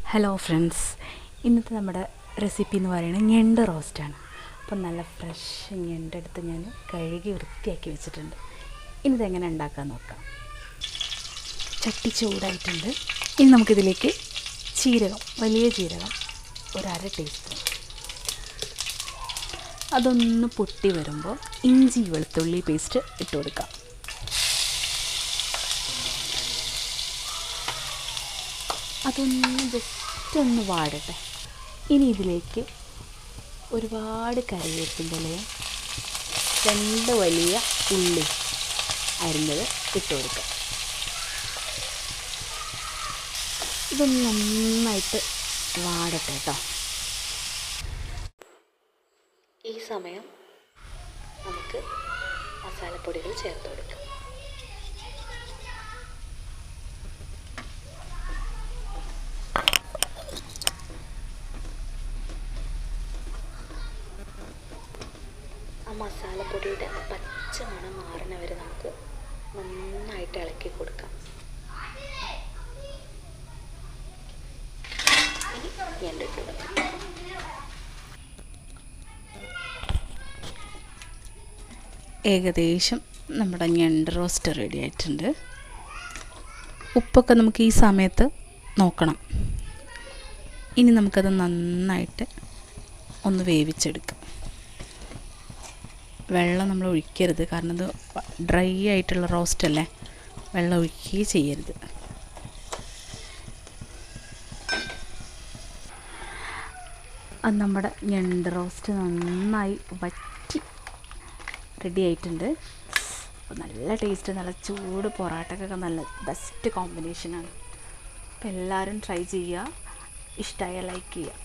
Hello friends, ഇന്നത്തെ നമ്മുടെ recipe എന്ന് പറയുന്നത് ഞണ്ട് റോസ്റ്റാണ്. അപ്പം നല്ല ഫ്രഷ് ഞണ്ടെടുത്ത് ഞാൻ കഴുകി വൃത്തിയാക്കി വെച്ചിട്ടുണ്ട്. ഇനി ഇതെങ്ങനെ ഉണ്ടാക്കാൻ നോക്കാം. ചട്ടി ചൂടായിട്ടുണ്ട്. ഇനി നമുക്കിതിലേക്ക് ജീരകം, വലിയ ജീരകം ഒരു 1/2 ടീസ്പൂൺ, അതൊന്ന് പൊട്ടി വരുമ്പോൾ ഇഞ്ചി വെളുത്തുള്ളി പേസ്റ്റ് ഇട്ട് കൊടുക്കാം. അതൊന്ന് ജസ്റ്റ് ഒന്ന് വാടട്ടെ. ഇനി ഇതിലേക്ക് ഒരുപാട് കറിവേപ്പിൻ്റെ ഇലയും 2 വലിയ ഉള്ളി അരിഞ്ഞത് ഇട്ട് കൊടുക്കാം. ഇതൊന്ന് നന്നായിട്ട് വാടട്ടെ കേട്ടോ. ഈ സമയം നമുക്ക് മസാലപ്പൊടികൾ ചേർത്ത് കൊടുക്കാം. ആ മസാലപ്പൊടിയുടെ പച്ച മണം മാറുന്ന വരെ നമുക്ക് നന്നായിട്ട് ഇളക്കി കൊടുക്കാം. ഇനി ഞണ്ടിട്ട് കൊടുക്കാം. ഏകദേശം നമ്മുടെ ഞണ്ട് റോസ്റ്റ് റെഡി ആയിട്ടുണ്ട്. ഉപ്പൊക്കെ നമുക്ക് ഈ സമയത്ത് നോക്കണം. ഇനി നമുക്കത് നന്നായിട്ട് ഒന്ന് വേവിച്ചെടുക്കാം. വെള്ളം നമ്മൾ ഒഴിക്കരുത്, കാരണം ഇത് ഡ്രൈ ആയിട്ടുള്ള റോസ്റ്റ് അല്ലേ, വെള്ളം ഒഴിക്കുകയും ചെയ്യരുത്. അത് നമ്മുടെ ഞണ്ട് റോസ്റ്റ് നന്നായി വറ്റി റെഡി ആയിട്ടുണ്ട്. അപ്പോൾ നല്ല ടേസ്റ്റ്, നല്ല ചൂട് പൊറാട്ടക്കൊക്കെ നല്ല ബെസ്റ്റ് കോമ്പിനേഷനാണ്. അപ്പോൾ എല്ലാവരും ട്രൈ ചെയ്യുക. ഇഷ്ടമായ ലൈക്ക് ചെയ്യുക.